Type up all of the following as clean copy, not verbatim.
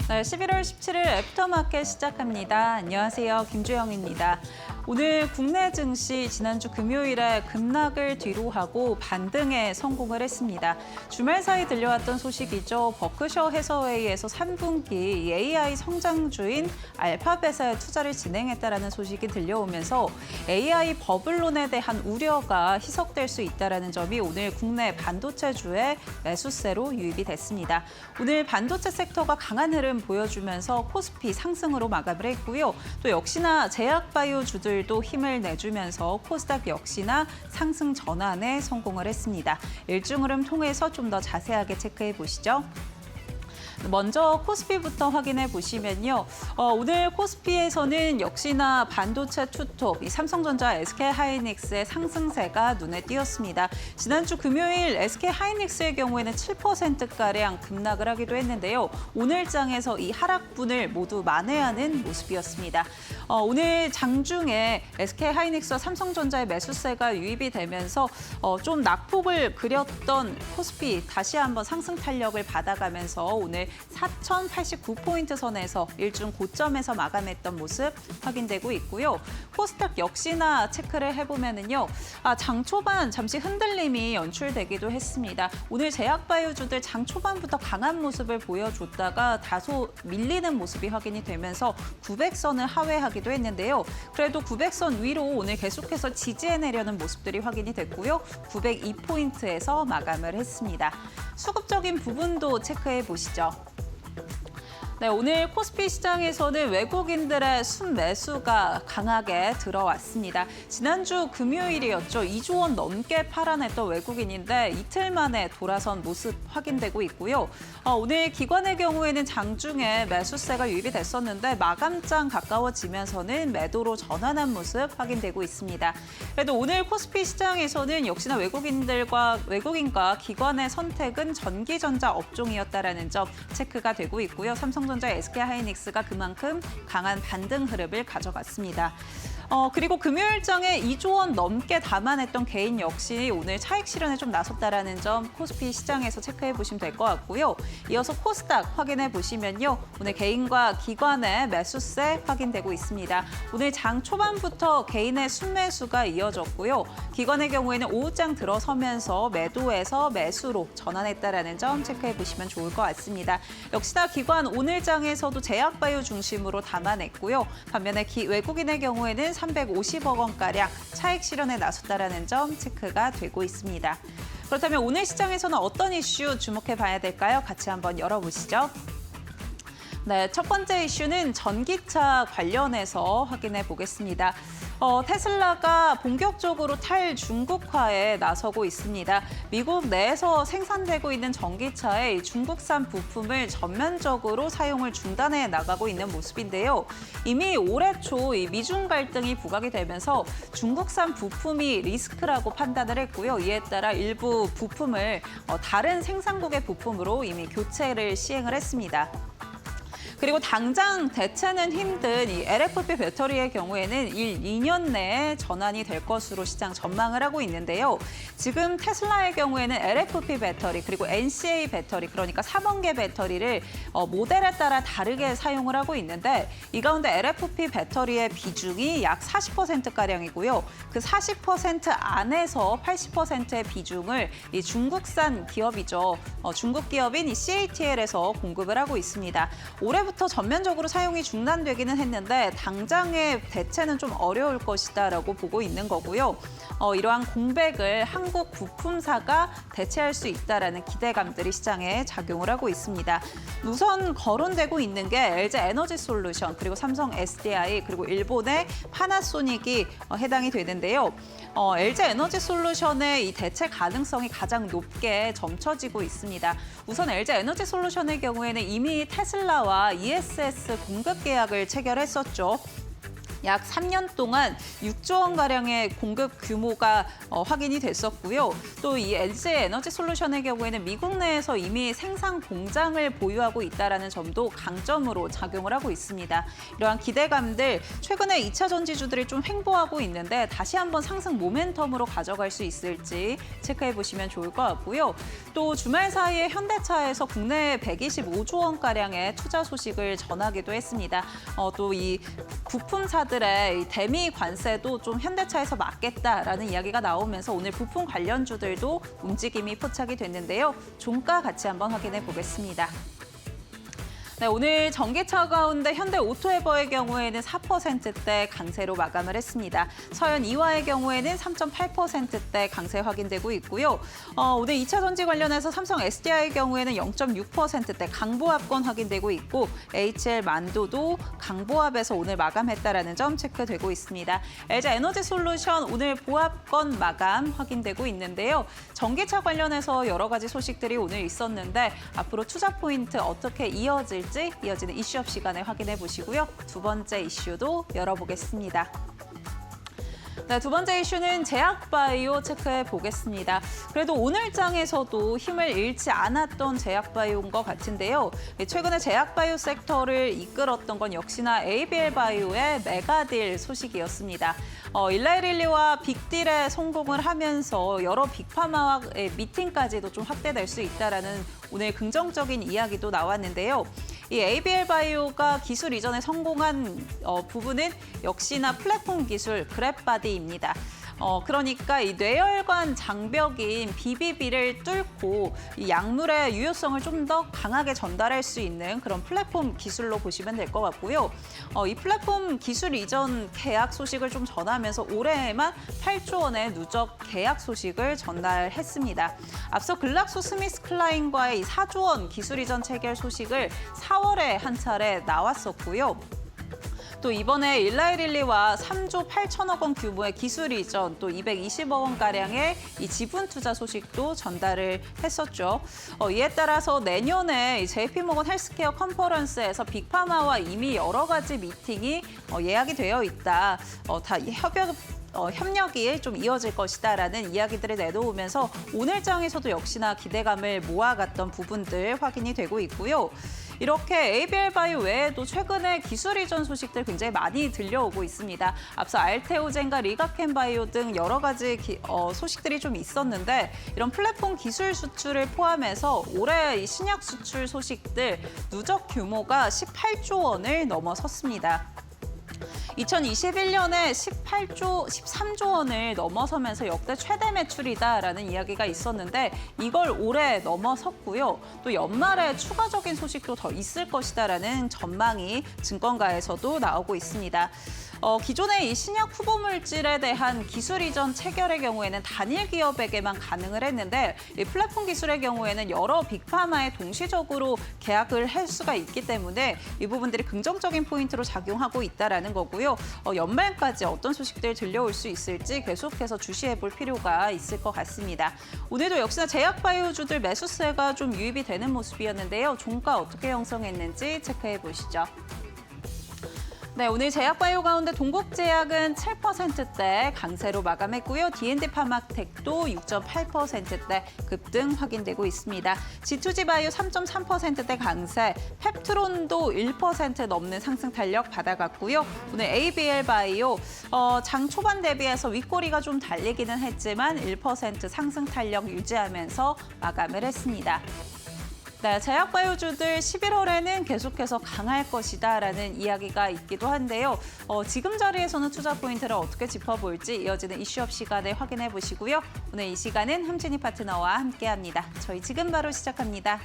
네, 11월 17일 애프터마켓 시작합니다. 안녕하세요. 김주영입니다. 오늘 국내 증시 지난주 금요일에 급락을 뒤로하고 반등에 성공을 했습니다. 주말 사이 들려왔던 소식이죠. 버크셔 해서웨이에서 3분기 AI 성장주인 알파벳에 투자를 진행했다라는 소식이 들려오면서 AI 버블론에 대한 우려가 희석될 수 있다라는 점이 오늘 국내 반도체주의 매수세로 유입이 됐습니다. 오늘 반도체 섹터가 강한 흐름 보여주면서 코스피 상승으로 마감을 했고요. 또 역시나 제약바이오주들도 힘을 내주면서 코스닥 역시나 상승 전환에 성공을 했습니다. 일중 흐름 통해서 좀 더 자세하게 체크해 보시죠. 먼저 코스피부터 확인해 보시면요. 오늘 코스피에서는 역시나 반도체 투톱, 이 삼성전자, SK하이닉스의 상승세가 눈에 띄었습니다. 지난주 금요일 SK하이닉스의 경우에는 7%가량 급락을 하기도 했는데요. 오늘 장에서 이 하락분을 모두 만회하는 모습이었습니다. 오늘 장중에 SK하이닉스와 삼성전자의 매수세가 유입이 되면서 좀 낙폭을 그렸던 코스피 다시 한번 상승 탄력을 받아가면서 오늘 4,089포인트 선에서 일중 고점에서 마감했던 모습 확인되고 있고요. 코스닥 역시나 체크를 해보면은요. 장 초반 잠시 흔들림이 연출되기도 했습니다. 오늘 제약바이오주들 장 초반부터 강한 모습을 보여줬다가 다소 밀리는 모습이 확인이 되면서 900선을 하회하기도 했는데요. 그래도 900선 위로 오늘 계속해서 지지해내려는 모습들이 확인이 됐고요. 902포인트에서 마감을 했습니다. 수급적인 부분도 체크해 보시죠. 네, 오늘 코스피 시장에서는 외국인들의 순매수가 강하게 들어왔습니다. 지난주 금요일이었죠. 2조 원 넘게 팔아냈던 외국인인데 이틀 만에 돌아선 모습 확인되고 있고요. 오늘 기관의 경우에는 장중에 매수세가 유입이 됐었는데 마감장 가까워지면서는 매도로 전환한 모습 확인되고 있습니다. 그래도 오늘 코스피 시장에서는 역시나 외국인과 기관의 선택은 전기전자 업종이었다라는 점 체크가 되고 있고요. 삼성전자, SK하이닉스가 그만큼 강한 반등 흐름을 가져갔습니다. 그리고 금요일장에 2조 원 넘게 담아냈던 개인 역시 오늘 차익 실현에 좀 나섰다라는 점 코스피 시장에서 체크해 보시면 될 것 같고요. 이어서 코스닥 확인해 보시면요. 오늘 개인과 기관의 매수세 확인되고 있습니다. 오늘 장 초반부터 개인의 순매수가 이어졌고요. 기관의 경우에는 오후장 들어서면서 매도에서 매수로 전환했다라는 점 체크해 보시면 좋을 것 같습니다. 역시나 기관 오늘 장에서도 제약바이오 중심으로 담아냈고요. 반면에 외국인의 경우에는 350억 원가량 차익 실현에 나섰다라는 점 체크가 되고 있습니다. 그렇다면 오늘 시장에서는 어떤 이슈 주목해 봐야 될까요? 같이 한번 열어보시죠. 네, 첫 번째 이슈는 전기차 관련해서 확인해 보겠습니다. 테슬라가 본격적으로 탈중국화에 나서고 있습니다. 미국 내에서 생산되고 있는 전기차의 중국산 부품을 전면적으로 사용을 중단해 나가고 있는 모습인데요. 이미 올해 초 이 미중 갈등이 부각이 되면서 중국산 부품이 리스크라고 판단을 했고요. 이에 따라 일부 부품을 다른 생산국의 부품으로 이미 교체를 시행을 했습니다. 그리고 당장 대체는 힘든 이 LFP 배터리의 경우에는 2년 내에 전환이 될 것으로 시장 전망을 하고 있는데요. 지금 테슬라의 경우에는 LFP 배터리 그리고 NCA 배터리 그러니까 3원계 배터리를 모델에 따라 다르게 사용을 하고 있는데 이 가운데 LFP 배터리의 비중이 약 40%가량이고요. 그 40% 안에서 80%의 비중을 이 중국산 기업이죠. 중국 기업인 이 CATL에서 공급을 하고 있습니다. 올해부터 전면적으로 사용이 중단되기는 했는데 당장의 대체는 좀 어려울 것이다라고 보고 있는 거고요. 이러한 공백을 한국 부품사가 대체할 수 있다라는 기대감들이 시장에 작용을 하고 있습니다. 우선 거론되고 있는 게 LG 에너지 솔루션 그리고 삼성 SDI 그리고 일본의 파나소닉이 해당이 되는데요. LG 에너지 솔루션의 이 대체 가능성이 가장 높게 점쳐지고 있습니다. 우선 LG 에너지 솔루션의 경우에는 이미 테슬라와 ESS 공급 계약을 체결했었죠. 약 3년 동안 6조 원가량의 공급 규모가 확인이 됐었고요. 또 이 LG 에너지 솔루션의 경우에는 미국 내에서 이미 생산 공장을 보유하고 있다는 점도 강점으로 작용을 하고 있습니다. 이러한 기대감들, 최근에 2차 전지주들이 좀 횡보하고 있는데 다시 한번 상승 모멘텀으로 가져갈 수 있을지 체크해 보시면 좋을 것 같고요. 또 주말 사이에 현대차에서 국내에 125조 원가량의 투자 소식을 전하기도 했습니다. 또 이 부품사들의 대미 관세도 좀 현대차에서 막겠다라는 이야기가 나오면서 오늘 부품 관련주들도 움직임이 포착이 됐는데요. 종가 같이 한번 확인해 보겠습니다. 네, 오늘 전기차 가운데 현대 오토에버의 경우에는 4%대 강세로 마감을 했습니다. 서현 이화의 경우에는 3.8%대 강세 확인되고 있고요. 오늘 2차 전지 관련해서 삼성 SDI의 경우에는 0.6%대 강보합권 확인되고 있고 HL 만도도 강보합에서 오늘 마감했다라는 점 체크되고 있습니다. LG 에너지 솔루션 오늘 보합권 마감 확인되고 있는데요. 전기차 관련해서 여러 가지 소식들이 오늘 있었는데 앞으로 투자 포인트 어떻게 이어질지 이어지는 이슈업 시간에 확인해 보시고요. 두 번째 이슈도 열어보겠습니다. 네, 두 번째 이슈는 제약바이오 체크해 보겠습니다. 그래도 오늘 장에서도 힘을 잃지 않았던 제약바이오인 것 같은데요. 최근에 제약바이오 섹터를 이끌었던 건 역시나 ABL바이오의 메가딜 소식이었습니다. 일라이릴리와 빅딜에 성공을 하면서 여러 빅파마와의 미팅까지도 좀 확대될 수 있다라는 오늘 긍정적인 이야기도 나왔는데요. 이 ABL바이오가 기술 이전에 성공한 부분은 역시나 플랫폼 기술 그랩바디입니다. 그러니까 이 뇌혈관 장벽인 BBB를 뚫고 이 약물의 유효성을 좀 더 강하게 전달할 수 있는 그런 플랫폼 기술로 보시면 될 것 같고요. 이 플랫폼 기술 이전 계약 소식을 좀 전하면서 올해에만 8조 원의 누적 계약 소식을 전달했습니다. 앞서 글락소스미스클라인과의 4조 원 기술 이전 체결 소식을 4월에 한 차례 나왔었고요. 또 이번에 일라이릴리와 3조 8천억 원 규모의 기술 이전, 또 220억 원가량의 이 지분 투자 소식도 전달을 했었죠. 이에 따라서 내년에 JP모건 헬스케어 컨퍼런스에서 빅파마와 이미 여러 가지 미팅이 예약이 되어 있다. 다 협력이 좀 이어질 것이다라는 이야기들을 내놓으면서 오늘 장에서도 역시나 기대감을 모아갔던 부분들 확인이 되고 있고요. 이렇게 ABL바이오 외에도 최근에 기술 이전 소식들 굉장히 많이 들려오고 있습니다. 앞서 알테오젠과 리가켄바이오 등 여러 가지 소식들이 좀 있었는데 이런 플랫폼 기술 수출을 포함해서 올해 이 신약 수출 소식들 누적 규모가 18조 원을 넘어섰습니다. 2021년에 13조 원을 넘어서면서 역대 최대 매출이다라는 이야기가 있었는데 이걸 올해 넘어섰고요. 또 연말에 추가적인 소식도 더 있을 것이다라는 전망이 증권가에서도 나오고 있습니다. 기존의 이 신약 후보 물질에 대한 기술 이전 체결의 경우에는 단일 기업에게만 가능을 했는데 이 플랫폼 기술의 경우에는 여러 빅파마에 동시적으로 계약을 할 수가 있기 때문에 이 부분들이 긍정적인 포인트로 작용하고 있다라는 거고요. 연말까지 어떤 소식들 들려올 수 있을지 계속해서 주시해 볼 필요가 있을 것 같습니다. 오늘도 역시나 제약바이오주들 매수세가 좀 유입이 되는 모습이었는데요. 종가 어떻게 형성했는지 체크해 보시죠. 네, 오늘 제약바이오 가운데 동국제약은 7%대 강세로 마감했고요. D&D파마텍도 6.8%대 급등 확인되고 있습니다. G2G바이오 3.3%대 강세, 펩트론도 1% 넘는 상승 탄력 받아갔고요. 오늘 ABL바이오 장 초반 대비해서 윗꼬리가 좀 달리기는 했지만 1% 상승 탄력 유지하면서 마감을 했습니다. 네, 제약바이오주들 11월에는 계속해서 강할 것이다라는 이야기가 있기도 한데요. 지금 자리에서는 투자 포인트를 어떻게 짚어볼지 이어지는 이슈업 시간에 확인해 보시고요. 오늘 이 시간은 함진희 파트너와 함께합니다. 저희 지금 바로 시작합니다.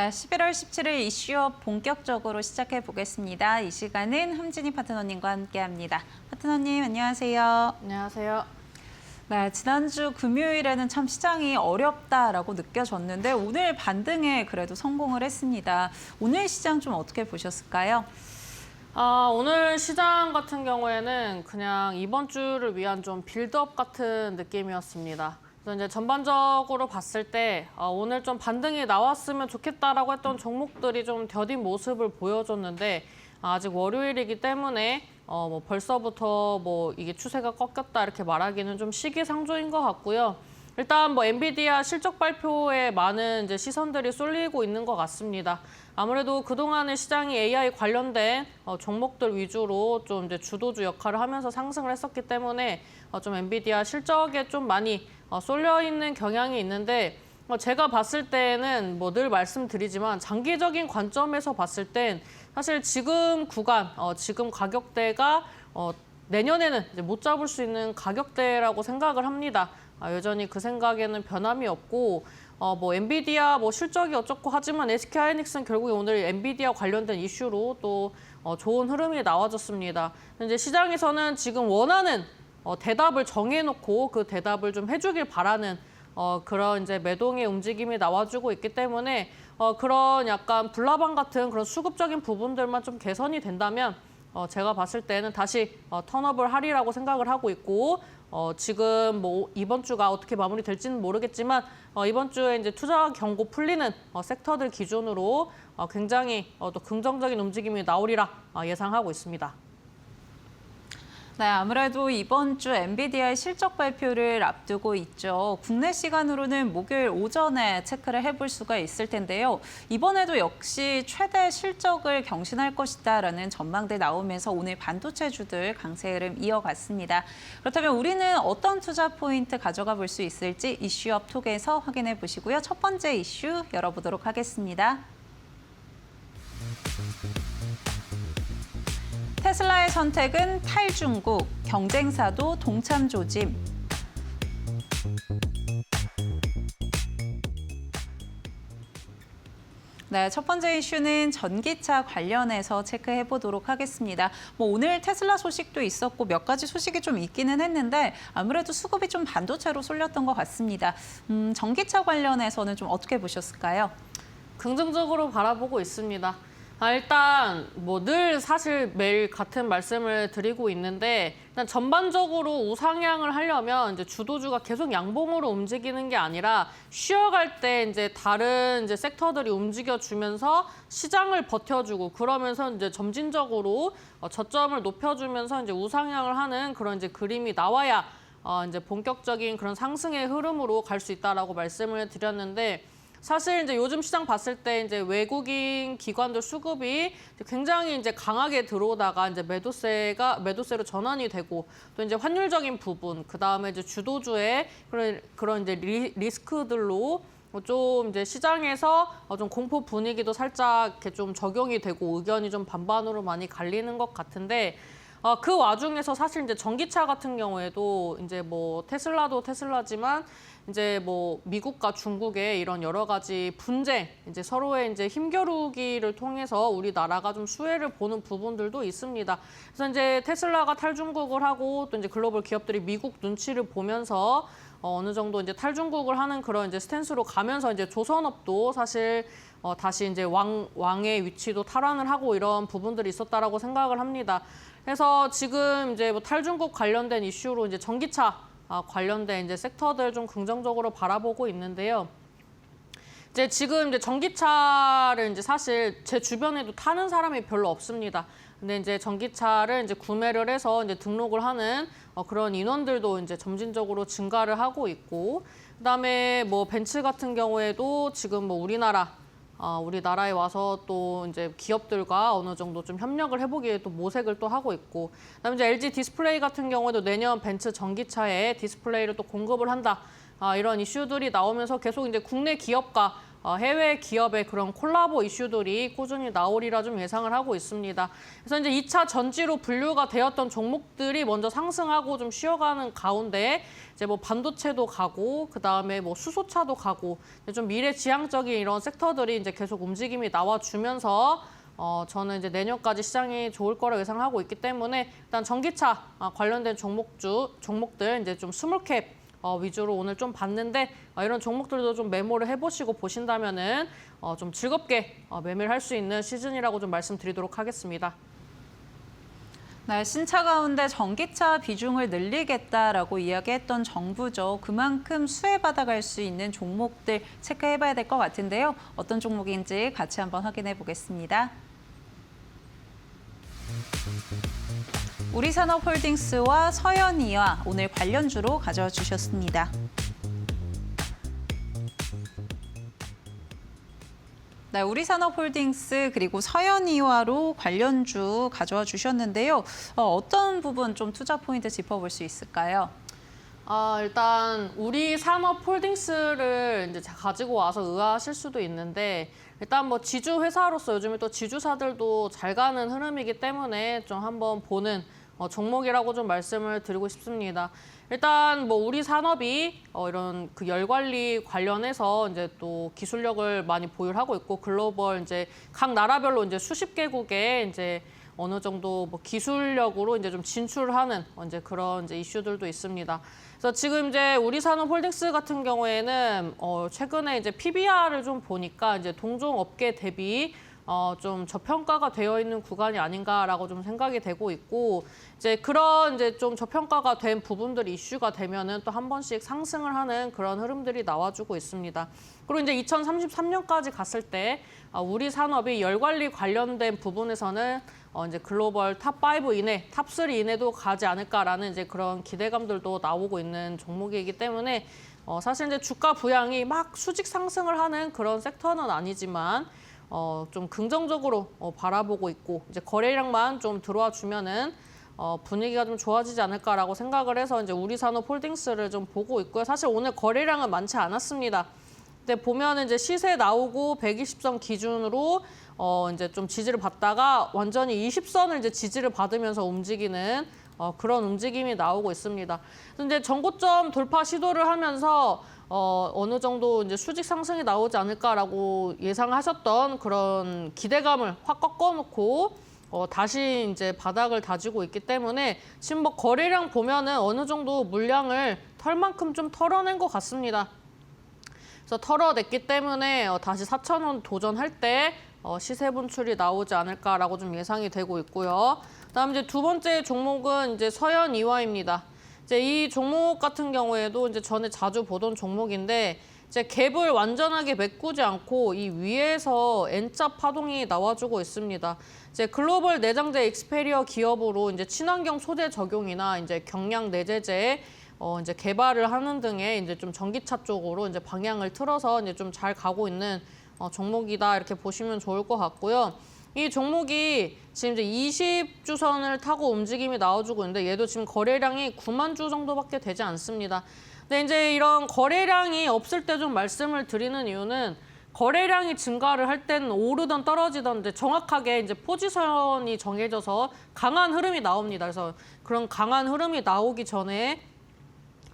자, 11월 17일 이슈업 본격적으로 시작해 보겠습니다. 이 시간은 함진희 파트너님과 함께합니다. 파트너님 안녕하세요. 안녕하세요. 네, 지난주 금요일에는 참 시장이 어렵다라고 느껴졌는데 오늘 반등에 그래도 성공을 했습니다. 오늘 시장 좀 어떻게 보셨을까요? 오늘 시장 같은 경우에는 그냥 이번 주를 위한 좀 빌드업 같은 느낌이었습니다. 그래서 이제 전반적으로 봤을 때 오늘 좀 반등이 나왔으면 좋겠다라고 했던 종목들이 좀 더딘 모습을 보여줬는데 아직 월요일이기 때문에 뭐 벌써부터 뭐 이게 추세가 꺾였다 이렇게 말하기는 좀 시기상조인 것 같고요. 일단 뭐 엔비디아 실적 발표에 많은 이제 시선들이 쏠리고 있는 것 같습니다. 아무래도 그동안의 시장이 AI 관련된 종목들 위주로 좀 이제 주도주 역할을 하면서 상승을 했었기 때문에 좀 엔비디아 실적에 좀 많이 쏠려 있는 경향이 있는데 제가 봤을 때는 뭐 늘 말씀드리지만 장기적인 관점에서 봤을 땐 사실 지금 구간, 지금 가격대가 내년에는 이제 못 잡을 수 있는 가격대라고 생각을 합니다. 여전히 그 생각에는 변함이 없고 뭐 엔비디아 뭐 실적이 어쩌고 하지만 SK하이닉스는 결국에 오늘 엔비디아 관련된 이슈로 또 좋은 흐름이 나와줬습니다. 이제 시장에서는 지금 원하는 대답을 정해놓고 그 대답을 좀 해주길 바라는 그런 이제 매동의 움직임이 나와주고 있기 때문에 그런 약간 불나방 같은 그런 수급적인 부분들만 좀 개선이 된다면 제가 봤을 때는 다시 턴업을 하리라고 생각을 하고 있고 지금 뭐 이번 주가 어떻게 마무리될지는 모르겠지만 이번 주에 이제 투자 경고 풀리는 섹터들 기준으로 굉장히 또 긍정적인 움직임이 나오리라 예상하고 있습니다. 네, 아무래도 이번 주 엔비디아의 실적 발표를 앞두고 있죠. 국내 시간으로는 목요일 오전에 체크를 해볼 수가 있을 텐데요. 이번에도 역시 최대 실적을 경신할 것이다라는 전망대 나오면서 오늘 반도체주들 강세 흐름 이어갔습니다. 그렇다면 우리는 어떤 투자 포인트 가져가 볼 수 있을지 이슈업 톡에서 확인해 보시고요. 첫 번째 이슈 열어보도록 하겠습니다. 테슬라의 선택은 탈중국, 경쟁사도 동참 조짐. 네, 첫 번째 이슈는 전기차 관련해서 체크해 보도록 하겠습니다. 뭐 오늘 테슬라 소식도 있었고 몇 가지 소식이 좀 있기는 했는데 아무래도 수급이 좀 반도체로 쏠렸던 것 같습니다. 전기차 관련해서는 좀 어떻게 보셨을까요? 긍정적으로 바라보고 있습니다. 일단 뭐 늘 사실 매일 같은 말씀을 드리고 있는데 일단 전반적으로 우상향을 하려면 이제 주도주가 계속 양봉으로 움직이는 게 아니라 쉬어갈 때 이제 다른 이제 섹터들이 움직여주면서 시장을 버텨주고 그러면서 이제 점진적으로 저점을 높여주면서 이제 우상향을 하는 그런 이제 그림이 나와야 이제 본격적인 그런 상승의 흐름으로 갈 수 있다라고 말씀을 드렸는데. 사실 이제 요즘 시장 봤을 때 이제 외국인 기관들 수급이 굉장히 이제 강하게 들어오다가 이제 매도세로 전환이 되고 또 이제 환율적인 부분, 그 다음에 이제 주도주의 그런 이제 리스크들로 좀 이제 시장에서 좀 공포 분위기도 살짝 이렇게 좀 적용이 되고 의견이 좀 반반으로 많이 갈리는 것 같은데. 그 와중에서 사실 이제 전기차 같은 경우에도 이제 뭐 테슬라도 테슬라지만 이제 뭐 미국과 중국의 이런 여러 가지 분쟁, 이제 서로의 이제 힘겨루기를 통해서 우리나라가 좀 수혜를 보는 부분들도 있습니다. 그래서 이제 테슬라가 탈중국을 하고 또 이제 글로벌 기업들이 미국 눈치를 보면서 어느 정도 이제 탈중국을 하는 그런 이제 스탠스로 가면서 이제 조선업도 사실 다시 이제 왕의 위치도 탈환을 하고 이런 부분들이 있었다라고 생각을 합니다. 그래서 지금 이제 뭐 탈중국 관련된 이슈로 이제 전기차 관련된 이제 섹터들 좀 긍정적으로 바라보고 있는데요. 이제 지금 이제 전기차를 이제 사실 제 주변에도 타는 사람이 별로 없습니다. 근데 이제 전기차를 이제 구매를 해서 이제 등록을 하는 그런 인원들도 이제 점진적으로 증가를 하고 있고, 그다음에 뭐 벤츠 같은 경우에도 지금 뭐 우리나라에 와서 또 이제 기업들과 어느 정도 좀 협력을 해보기에 또 모색을 또 하고 있고, 그다음에 이제 LG 디스플레이 같은 경우에도 내년 벤츠 전기차에 디스플레이를 또 공급을 한다. 이런 이슈들이 나오면서 계속 이제 국내 기업과 해외 기업의 그런 콜라보 이슈들이 꾸준히 나오리라 좀 예상을 하고 있습니다. 그래서 이제 2차 전지로 분류가 되었던 종목들이 먼저 상승하고 좀 쉬어가는 가운데 이제 뭐 반도체도 가고 그다음에 뭐 수소차도 가고 좀 미래지향적인 이런 섹터들이 이제 계속 움직임이 나와주면서 저는 이제 내년까지 시장이 좋을 거라고 예상하고 있기 때문에 일단 전기차 관련된 종목들 이제 좀 스몰캡 위주로 오늘 좀 봤는데 이런 종목들도 좀 메모를 해보시고 보신다면은 좀 즐겁게 매매를 할 수 있는 시즌이라고 좀 말씀드리도록 하겠습니다. 네, 신차 가운데 전기차 비중을 늘리겠다라고 이야기했던 정부죠. 그만큼 수혜받아갈 수 있는 종목들 체크해봐야 될 것 같은데요. 어떤 종목인지 같이 한번 확인해 보겠습니다. 우리산업홀딩스와 서현이와 오늘 관련주로 가져와 주셨습니다. 네, 우리산업홀딩스 그리고 서현이와로 관련주 가져와 주셨는데요. 어떤 부분 좀 투자 포인트 짚어볼 수 있을까요? 일단 우리산업홀딩스를 이제 가지고 와서 의아하실 수도 있는데 일단 뭐 지주 회사로서 요즘에 또 지주사들도 잘 가는 흐름이기 때문에 좀 한번 보는 종목이라고 좀 말씀을 드리고 싶습니다. 일단 뭐 우리 산업이 이런 그 열 관리 관련해서 이제 또 기술력을 많이 보유하고 있고 글로벌 이제 각 나라별로 이제 수십 개국에 이제 어느 정도 뭐 기술력으로 이제 좀 진출하는 이제 그런 이제 이슈들도 있습니다. 그래서 지금 이제 우리산업홀딩스 같은 경우에는 최근에 이제 PBR을 좀 보니까 이제 동종 업계 대비 좀 저평가가 되어 있는 구간이 아닌가라고 좀 생각이 되고 있고 이제 그런 이제 좀 저평가가 된 부분들이 이슈가 되면은 또 한 번씩 상승을 하는 그런 흐름들이 나와주고 있습니다. 그리고 이제 2033년까지 갔을 때 우리 산업이 열 관리 관련된 부분에서는 이제 글로벌 탑5 이내, 탑3 이내도 가지 않을까라는 이제 그런 기대감들도 나오고 있는 종목이기 때문에 사실 이제 주가 부양이 막 수직 상승을 하는 그런 섹터는 아니지만 좀 긍정적으로 바라보고 있고 이제 거래량만 좀 들어와 주면은 분위기가 좀 좋아지지 않을까라고 생각을 해서 이제 우리산업홀딩스를 좀 보고 있고요. 사실 오늘 거래량은 많지 않았습니다. 근데 보면은 이제 시세 나오고 120선 기준으로 이제 좀 지지를 받다가 완전히 20선을 이제 지지를 받으면서 움직이는 그런 움직임이 나오고 있습니다. 근데 전고점 돌파 시도를 하면서 어느 정도 이제 수직 상승이 나오지 않을까라고 예상하셨던 그런 기대감을 확 꺾어놓고 다시 이제 바닥을 다지고 있기 때문에 지금 뭐 거래량 보면은 어느 정도 물량을 털 만큼 좀 털어낸 것 같습니다. 그래서 털어냈기 때문에 다시 4,000원 도전할 때 시세 분출이 나오지 않을까라고 좀 예상이 되고 있고요. 그다음 이제 두 번째 종목은 이제 서현이화입니다. 이제 이 종목 같은 경우에도 이제 전에 자주 보던 종목인데 이제 갭을 완전하게 메꾸지 않고 이 위에서 N자 파동이 나와주고 있습니다. 이제 글로벌 내장재 익스페리어 기업으로 이제 친환경 소재 적용이나 이제 경량 내재재 이제 개발을 하는 등의 이제 좀 전기차 쪽으로 이제 방향을 틀어서 이제 좀 잘 가고 있는 종목이다 이렇게 보시면 좋을 것 같고요. 이 종목이 지금 이제 20주선을 타고 움직임이 나와주고 있는데 얘도 지금 거래량이 9만 주 정도밖에 되지 않습니다. 근데 이제 이런 거래량이 없을 때 좀 말씀을 드리는 이유는 거래량이 증가를 할 때는 오르던 떨어지던 이제 정확하게 이제 포지션이 정해져서 강한 흐름이 나옵니다. 그래서 그런 강한 흐름이 나오기 전에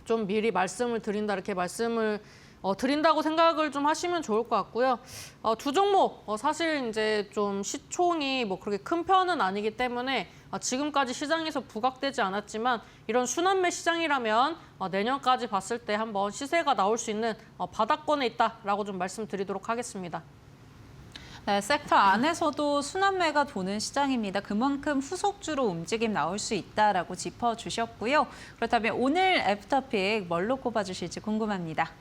좀 미리 말씀을 드린다 이렇게 말씀을 드린다고 생각을 좀 하시면 좋을 것 같고요. 두 종목 사실 이제 좀 시총이 뭐 그렇게 큰 편은 아니기 때문에 지금까지 시장에서 부각되지 않았지만 이런 순환매 시장이라면 내년까지 봤을 때 한번 시세가 나올 수 있는 바닥권에 있다라고 좀 말씀드리도록 하겠습니다. 네, 섹터 안에서도 순환매가 도는 시장입니다. 그만큼 후속주로 움직임 나올 수 있다라고 짚어주셨고요. 그렇다면 오늘 애프터픽 뭘로 꼽아주실지 궁금합니다.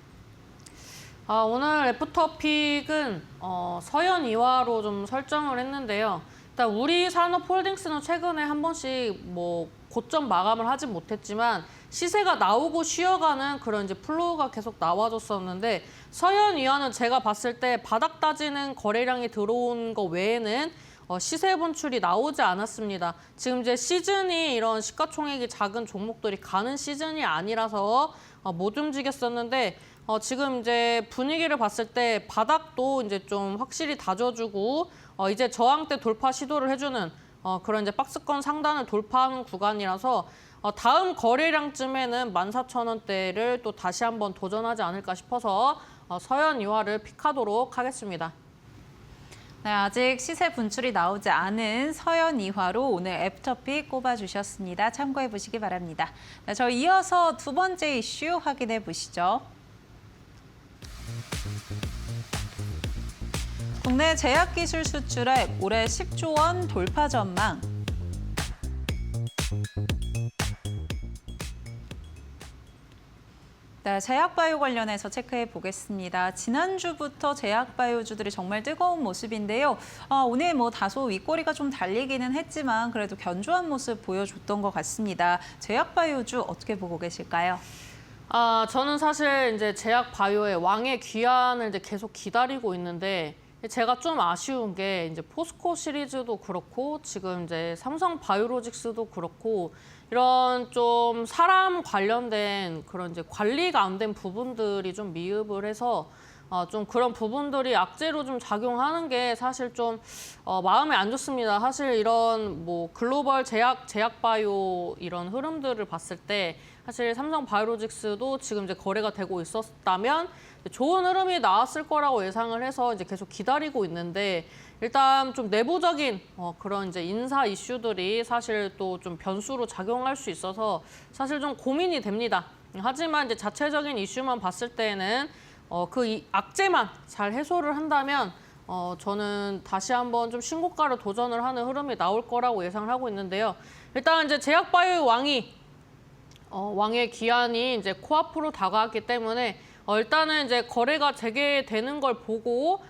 오늘 애프터픽은 서현이화로 좀 설정을 했는데요. 일단 우리산업홀딩스는 최근에 한 번씩 뭐 고점 마감을 하진 못했지만 시세가 나오고 쉬어가는 그런 이제 플로우가 계속 나와줬었는데 서현이화는 제가 봤을 때 바닥 따지는 거래량이 들어온 거 외에는 시세 분출이 나오지 않았습니다. 지금 이제 시즌이 이런 시가총액이 작은 종목들이 가는 시즌이 아니라서 못 움직였었는데 지금 이제 분위기를 봤을 때 바닥도 이제 좀 확실히 다져주고 이제 저항대 돌파 시도를 해주는 그런 이제 박스권 상단을 돌파하는 구간이라서 다음 거래량쯤에는 14,000원대를 또 다시 한번 도전하지 않을까 싶어서 서현 이화를 픽하도록 하겠습니다. 네, 아직 시세 분출이 나오지 않은 서현 이화로 오늘 애프터픽 꼽아주셨습니다. 참고해 보시기 바랍니다. 네, 저희 이어서 두 번째 이슈 확인해 보시죠. 국내 제약기술 수출액 올해 10조 원 돌파 전망. 네, 제약바이오 관련해서 체크해 보겠습니다. 지난주부터 제약바이오주들이 정말 뜨거운 모습인데요. 오늘 뭐 다소 윗꼬리가 좀 달리기는 했지만 그래도 견조한 모습 보여줬던 것 같습니다. 제약바이오주 어떻게 보고 계실까요? 저는 사실 이제 제약바이오의 왕의 귀환을 이제 계속 기다리고 있는데 제가 좀 아쉬운 게 이제 포스코 시리즈도 그렇고 지금 이제 삼성 바이오로직스도 그렇고 이런 좀 사람 관련된 그런 이제 관리가 안 된 부분들이 좀 미흡을 해서 좀 그런 부분들이 악재로 좀 작용하는 게 사실 좀 마음에 안 좋습니다. 사실 이런 뭐 글로벌 제약 바이오 이런 흐름들을 봤을 때 사실 삼성 바이오로직스도 지금 이제 거래가 되고 있었다면 좋은 흐름이 나왔을 거라고 예상을 해서 이제 계속 기다리고 있는데 일단 좀 내부적인 그런 이제 인사 이슈들이 사실 또 좀 변수로 작용할 수 있어서 사실 좀 고민이 됩니다. 하지만 이제 자체적인 이슈만 봤을 때는 그 악재만 잘 해소를 한다면 저는 다시 한번 좀 신고가를 도전을 하는 흐름이 나올 거라고 예상을 하고 있는데요. 일단 이제 제약바이오 왕의 기한이 이제 코앞으로 다가왔기 때문에 일단은 이제 거래가 재개되는 걸 보고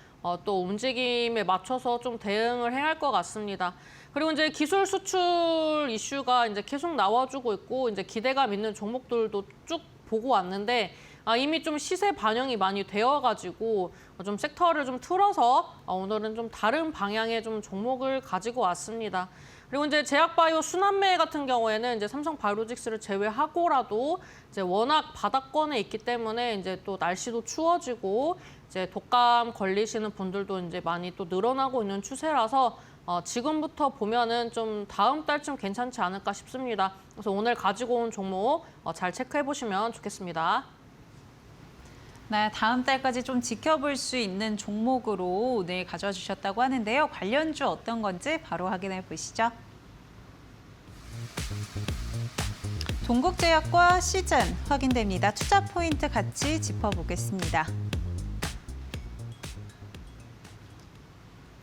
또 움직임에 맞춰서 좀 대응을 해야 할 것 같습니다. 그리고 이제 기술 수출 이슈가 이제 계속 나와주고 있고 이제 기대감 있는 종목들도 쭉 보고 왔는데 이미 좀 시세 반영이 많이 되어가지고 좀 섹터를 좀 틀어서 오늘은 좀 다른 방향의 좀 종목을 가지고 왔습니다. 그리고 이제 제약바이오 순환매 같은 경우에는 이제 삼성 바이오로직스를 제외하고라도 이제 워낙 바닥권에 있기 때문에 이제 또 날씨도 추워지고 이제 독감 걸리시는 분들도 이제 많이 또 늘어나고 있는 추세라서 지금부터 보면은 좀 다음 달쯤 괜찮지 않을까 싶습니다. 그래서 오늘 가지고 온 종목 잘 체크해 보시면 좋겠습니다. 네, 다음 달까지 좀 지켜볼 수 있는 종목으로 오늘 가져와 주셨다고 하는데요. 관련주 어떤 건지 바로 확인해 보시죠. 동국제약과 시즌 확인됩니다. 투자 포인트 같이 짚어보겠습니다.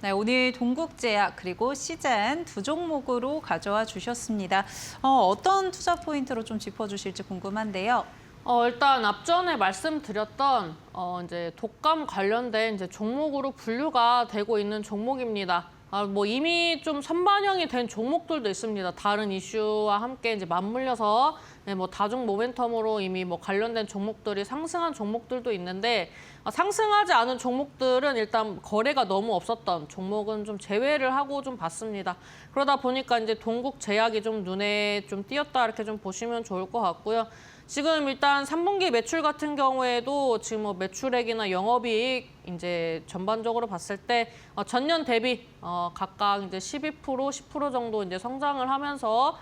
네, 오늘 동국제약 그리고 시즌 두 종목으로 가져와 주셨습니다. 어떤 투자 포인트로 좀 짚어주실지 궁금한데요. 일단 앞전에 말씀드렸던 이제 독감 관련된 이제 종목으로 분류가 되고 있는 종목입니다. 뭐 이미 좀 선반영이 된 종목들도 있습니다. 다른 이슈와 함께 이제 맞물려서 뭐 다중 모멘텀으로 이미 뭐 관련된 종목들이 상승한 종목들도 있는데 상승하지 않은 종목들은 일단 거래가 너무 없었던 종목은 좀 제외를 하고 좀 봤습니다. 그러다 보니까 이제 동국제약이 좀 눈에 좀 띄었다 이렇게 좀 보시면 좋을 것 같고요. 지금 일단 3분기 매출 같은 경우에도 지금 뭐 매출액이나 영업이익 이제 전반적으로 봤을 때 전년 대비 각각 이제 12%, 10% 정도 이제 성장을 하면서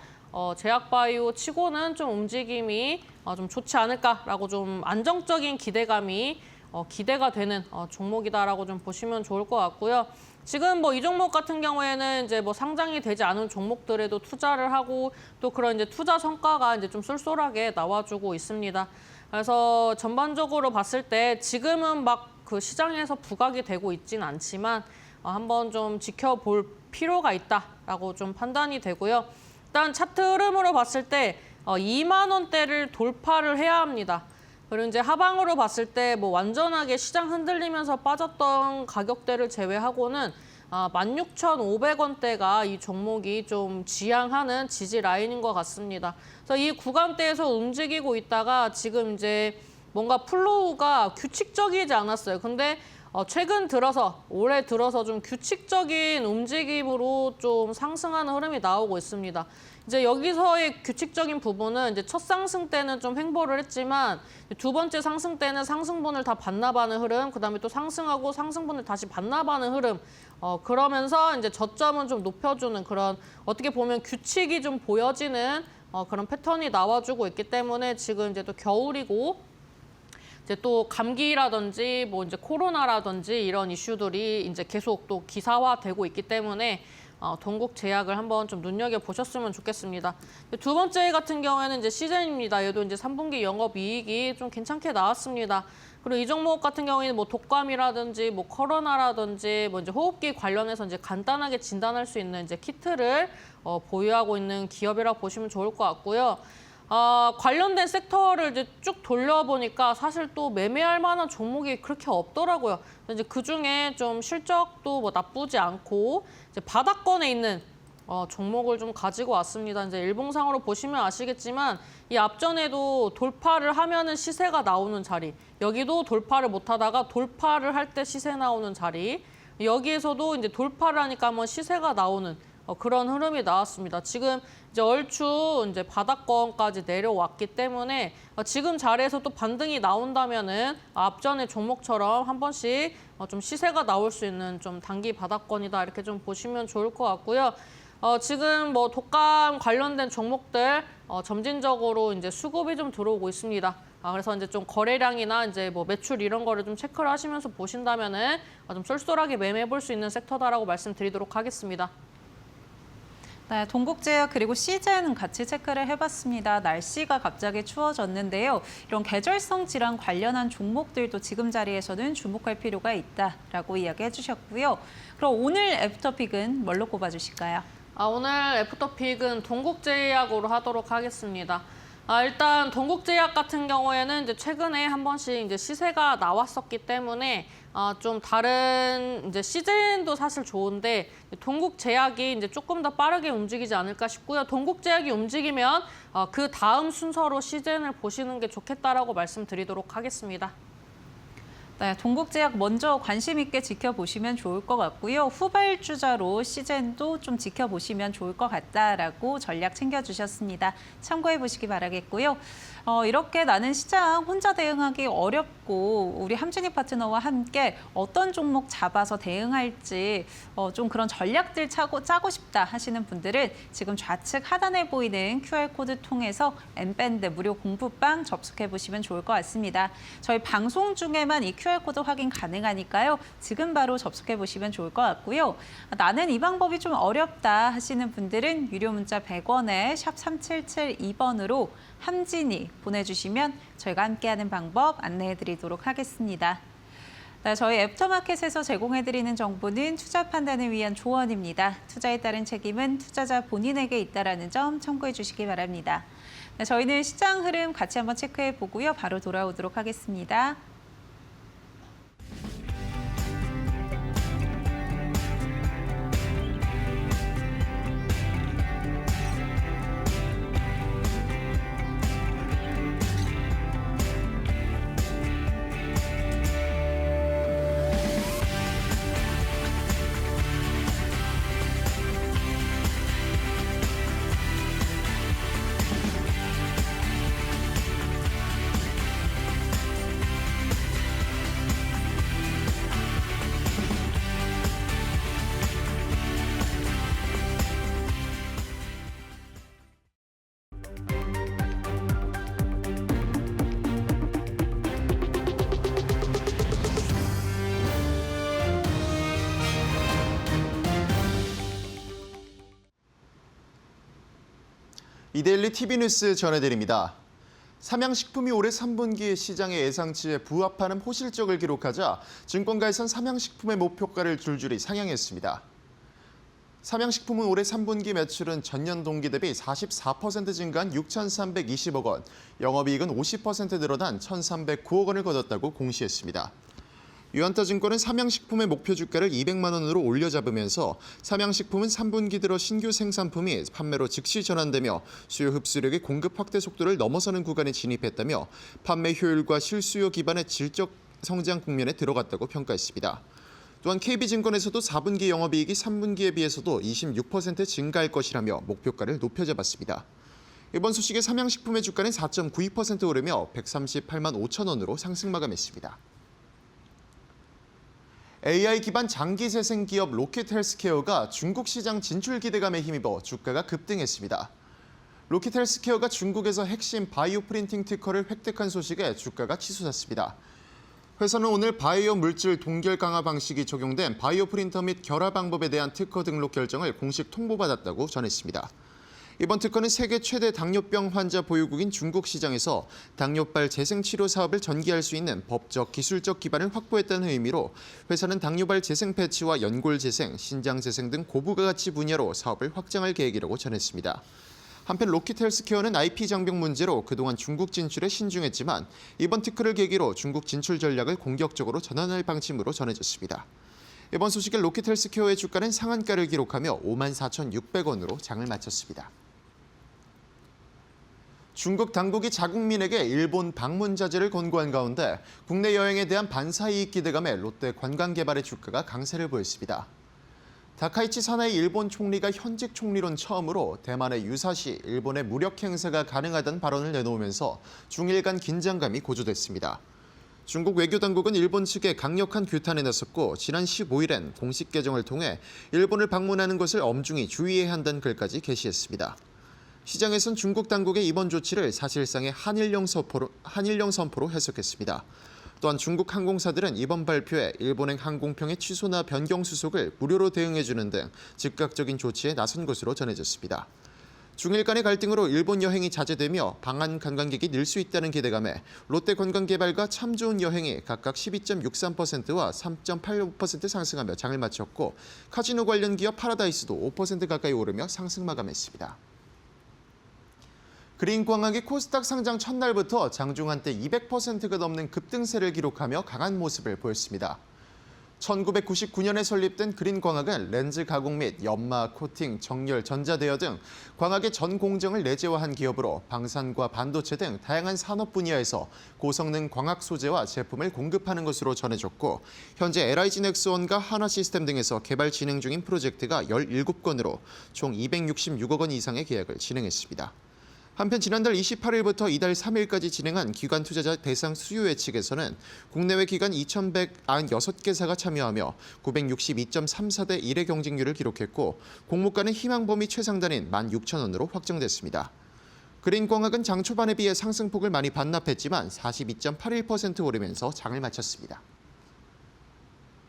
제약바이오 치고는 좀 움직임이 좀 좋지 않을까라고 좀 안정적인 기대감이 기대가 되는 종목이다라고 좀 보시면 좋을 것 같고요. 지금 뭐 이 종목 같은 경우에는 이제 뭐 상장이 되지 않은 종목들에도 투자를 하고 또 그런 이제 투자 성과가 이제 좀 쏠쏠하게 나와주고 있습니다. 그래서 전반적으로 봤을 때 지금은 막 그 시장에서 부각이 되고 있진 않지만 한번 좀 지켜볼 필요가 있다라고 좀 판단이 되고요. 일단 차트 흐름으로 봤을 때 2만 원대를 돌파를 해야 합니다. 그리고 이제 하방으로 봤을 때 뭐 완전하게 시장 흔들리면서 빠졌던 가격대를 제외하고는 16,500원대가 이 종목이 좀 지향하는 지지 라인인 것 같습니다. 그래서 이 구간대에서 움직이고 있다가 지금 이제 뭔가 플로우가 규칙적이지 않았어요. 근데 최근 들어서 올해 들어서 좀 규칙적인 움직임으로 좀 상승하는 흐름이 나오고 있습니다. 이제 여기서의 규칙적인 부분은 이제 첫 상승 때는 좀 횡보를 했지만 두 번째 상승 때는 상승분을 다 반납하는 흐름, 그다음에 또 상승하고 상승분을 다시 반납하는 흐름. 그러면서 이제 저점은 좀 높여주는 그런 어떻게 보면 규칙이 좀 보여지는 그런 패턴이 나와주고 있기 때문에 지금 이제 또 겨울이고 이제 또 감기라든지 뭐 이제 코로나라든지 이런 이슈들이 이제 계속 또 기사화되고 있기 때문에 동국제약을 한번 좀 눈여겨 보셨으면 좋겠습니다. 두 번째 같은 경우에는 이제 시젠입니다. 얘도 이제 3분기 영업이익이 좀 괜찮게 나왔습니다. 그리고 이 종목 같은 경우에는 뭐 독감이라든지 뭐 코로나라든지 뭐 이제 호흡기 관련해서 이제 간단하게 진단할 수 있는 이제 키트를 보유하고 있는 기업이라고 보시면 좋을 것 같고요. 관련된 섹터를 이제 쭉 돌려보니까 사실 또 매매할 만한 종목이 그렇게 없더라고요. 이제 그 중에 좀 실적도 뭐 나쁘지 않고 이제 바닥권에 있는 종목을 좀 가지고 왔습니다. 이제 일봉상으로 보시면 아시겠지만 이 앞전에도 돌파를 하면은 시세가 나오는 자리, 여기도 돌파를 못하다가 돌파를 할 때 시세 나오는 자리, 여기에서도 이제 돌파를 하니까 한번 시세가 나오는 그런 흐름이 나왔습니다. 지금 이제 얼추 이제 바닥권까지 내려왔기 때문에 지금 자리에서 또 반등이 나온다면은 앞전의 종목처럼 한 번씩 좀 시세가 나올 수 있는 좀 단기 바닥권이다 이렇게 좀 보시면 좋을 것 같고요. 지금 뭐 독감 관련된 종목들 점진적으로 이제 수급이 좀 들어오고 있습니다. 그래서 이제 좀 거래량이나 이제 뭐 매출 이런 거를 좀 체크를 하시면서 보신다면은 좀 쏠쏠하게 매매해 볼 수 있는 섹터다라고 말씀드리도록 하겠습니다. 네, 동국제약 그리고 시젠 같이 체크를 해봤습니다. 날씨가 갑자기 추워졌는데요. 이런 계절성 질환 관련한 종목들도 지금 자리에서는 주목할 필요가 있다라고 이야기해 주셨고요. 그럼 오늘 애프터픽은 뭘로 꼽아주실까요? 오늘 애프터픽은 동국제약으로 하도록 하겠습니다. 일단 동국제약 같은 경우에는 이제 최근에 한 번씩 이제 시세가 나왔었기 때문에 좀 다른 이제 시즌도 사실 좋은데 동국제약이 이제 조금 더 빠르게 움직이지 않을까 싶고요. 동국제약이 움직이면 그 다음 순서로 시즌을 보시는 게 좋겠다라고 말씀드리도록 하겠습니다. 네, 동국제약 먼저 관심 있게 지켜보시면 좋을 것 같고요. 후발주자로 시젠도 좀 지켜보시면 좋을 것 같다라고 전략 챙겨주셨습니다. 참고해 보시기 바라겠고요. 이렇게 나는 시장 혼자 대응하기 어렵고 우리 함진희 파트너와 함께 어떤 종목 잡아서 대응할지 좀 그런 전략들 짜고 싶다 하시는 분들은 지금 좌측 하단에 보이는 QR코드 통해서 M밴드 무료 공부방 접속해 보시면 좋을 것 같습니다. 저희 방송 중에만 이 QR코드 확인 가능하니까요. 지금 바로 접속해 보시면 좋을 것 같고요. 나는 이 방법이 좀 어렵다 하시는 분들은 유료 문자 100원에 샵 3772번으로 함진이 보내주시면 저희가 함께하는 방법 안내해드리도록 하겠습니다. 네, 저희 애프터마켓에서 제공해드리는 정보는 투자 판단을 위한 조언입니다. 투자에 따른 책임은 투자자 본인에게 있다는 점 참고해 주시기 바랍니다. 네, 저희는 시장 흐름 같이 한번 체크해 보고요. 바로 돌아오도록 하겠습니다. 이데일리 TV뉴스 전해드립니다. 삼양식품이 올해 3분기 시장의 예상치에 부합하는 호실적을 기록하자 증권가에선 삼양식품의 목표가를 줄줄이 상향했습니다. 삼양식품은 올해 3분기 매출은 전년 동기 대비 44% 증가한 6,320억 원, 영업이익은 50% 늘어난 1,309억 원을 거뒀다고 공시했습니다. 유한타증권은 삼양식품의 목표 주가를 200만 원으로 올려잡으면서 삼양식품은 3분기 들어 신규 생산품이 판매로 즉시 전환되며 수요 흡수력의 공급 확대 속도를 넘어서는 구간에 진입했다며 판매 효율과 실수요 기반의 질적 성장 국면에 들어갔다고 평가했습니다. 또한 KB증권에서도 4분기 영업이익이 3분기에 비해서도 26% 증가할 것이라며 목표가를 높여 잡았습니다. 이번 소식에 삼양식품의 주가는 4.92% 오르며 138만 5천 원으로 상승 마감했습니다. AI 기반 장기 재생 기업 로켓 헬스케어가 중국 시장 진출 기대감에 힘입어 주가가 급등했습니다. 로켓 헬스케어가 중국에서 핵심 바이오 프린팅 특허를 획득한 소식에 주가가 치솟았습니다. 회사는 오늘 바이오 물질 동결 강화 방식이 적용된 바이오 프린터 및 결합 방법에 대한 특허 등록 결정을 공식 통보받았다고 전했습니다. 이번 특허는 세계 최대 당뇨병 환자 보유국인 중국 시장에서 당뇨발 재생 치료 사업을 전개할 수 있는 법적, 기술적 기반을 확보했다는 의미로 회사는 당뇨발 재생 패치와 연골 재생, 신장 재생 등 고부가 가치 분야로 사업을 확장할 계획이라고 전했습니다. 한편 로켓 헬스케어는 IP 장벽 문제로 그동안 중국 진출에 신중했지만 이번 특허를 계기로 중국 진출 전략을 공격적으로 전환할 방침으로 전해졌습니다. 이번 소식에 로켓 헬스케어의 주가는 상한가를 기록하며 54,600원으로 장을 마쳤습니다. 중국 당국이 자국민에게 일본 방문 자제를 권고한 가운데 국내 여행에 대한 반사이익 기대감에 롯데 관광개발의 주가가 강세를 보였습니다. 다카이치 사나이 일본 총리가 현직 총리론 처음으로 대만의 유사시 일본의 무력 행사가 가능하다는 발언을 내놓으면서 중일 간 긴장감이 고조됐습니다. 중국 외교당국은 일본 측에 강력한 규탄에 나섰고 지난 15일엔 공식 계정을 통해 일본을 방문하는 것을 엄중히 주의해야 한다는 글까지 게시했습니다. 시장에선 중국 당국의 이번 조치를 사실상의 한일령 선포로 해석했습니다. 또한 중국 항공사들은 이번 발표에 일본행 항공편의 취소나 변경 수속을 무료로 대응해주는 등 즉각적인 조치에 나선 것으로 전해졌습니다. 중일 간의 갈등으로 일본 여행이 자제되며 방한 관광객이 늘 수 있다는 기대감에 롯데 관광개발과 참 좋은 여행이 각각 12.63%와 3.85% 상승하며 장을 마쳤고 카지노 관련 기업 파라다이스도 5% 가까이 오르며 상승 마감했습니다. 그린광학이 코스닥 상장 첫날부터 장중 한때 200%가 넘는 급등세를 기록하며 강한 모습을 보였습니다. 1999년에 설립된 그린광학은 렌즈 가공 및 연마, 코팅, 정렬, 전자대여 등 광학의 전 공정을 내재화한 기업으로 방산과 반도체 등 다양한 산업 분야에서 고성능 광학 소재와 제품을 공급하는 것으로 전해졌고 현재 LIG 넥스원과 한화시스템 등에서 개발 진행 중인 프로젝트가 17건으로 총 266억 원 이상의 계약을 진행했습니다. 한편 지난달 28일부터 이달 3일까지 진행한 기관 투자자 대상 수요 예측에서는 국내외 기관 2,196개사가 참여하며 962.34대 1의 경쟁률을 기록했고 공모가는 희망 범위 최상단인 16,000원으로 확정됐습니다. 그린광학은 장 초반에 비해 상승폭을 많이 반납했지만 42.81% 오르면서 장을 마쳤습니다.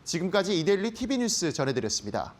지금까지 이데일리 TV뉴스 전해드렸습니다.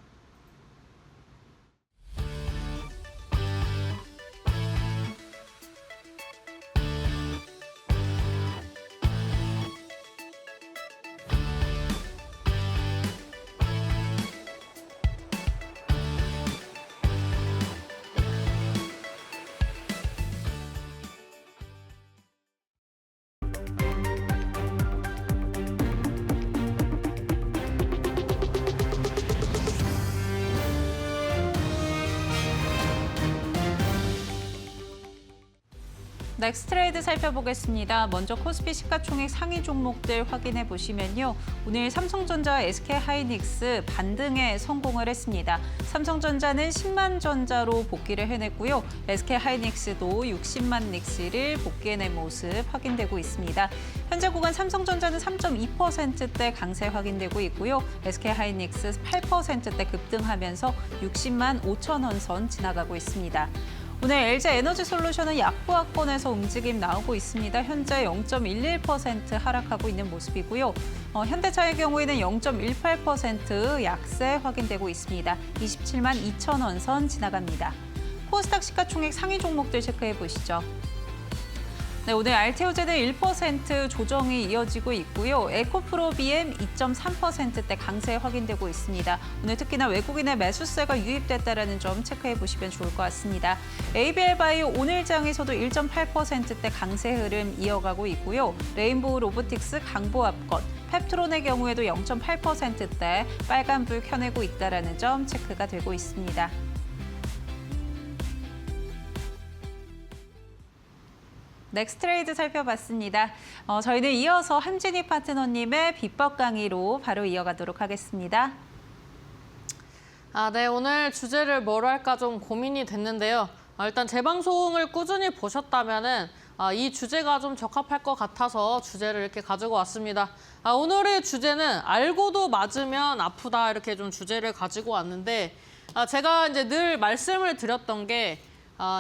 넥스트레이드 살펴보겠습니다. 먼저 코스피 시가총액 상위 종목들 확인해 보시면요. 오늘 삼성전자와 SK하이닉스 반등에 성공을 했습니다. 삼성전자는 10만 전자로 복귀를 해냈고요. SK하이닉스도 60만 닉스를 복귀해낸 모습 확인되고 있습니다. 현재 구간 삼성전자는 3.2%대 강세 확인되고 있고요. SK하이닉스 8%대 급등하면서 60만 5천 원 선 지나가고 있습니다. 오늘 LG에너지솔루션은 약보합권에서 움직임 나오고 있습니다. 현재 0.11% 하락하고 있는 모습이고요. 현대차의 경우에는 0.18% 약세 확인되고 있습니다. 27만 2천 원 선 지나갑니다. 코스닥 시가총액 상위 종목들 체크해 보시죠. 네, 오늘 알테오제는 1% 조정이 이어지고 있고요. 에코프로 BM 2.3%대 강세 확인되고 있습니다. 오늘 특히나 외국인의 매수세가 유입됐다는 점 체크해 보시면 좋을 것 같습니다. ABL 바이오 오늘 장에서도 1.8%대 강세 흐름 이어가고 있고요. 레인보우 로보틱스 강보합권, 펩트론의 경우에도 0.8%대 빨간불 켜내고 있다는 점 체크가 되고 있습니다. 넥스트레이드 살펴봤습니다. 저희는 이어서 함진희 파트너님의 비법 강의로 바로 이어가도록 하겠습니다. 네, 오늘 주제를 뭐로 할까 좀 고민이 됐는데요. 일단 제 방송을 꾸준히 보셨다면은 이 주제가 좀 적합할 것 같아서 주제를 이렇게 가지고 왔습니다. 오늘의 주제는 알고도 맞으면 아프다 이렇게 좀 주제를 가지고 왔는데 제가 이제 늘 말씀을 드렸던 게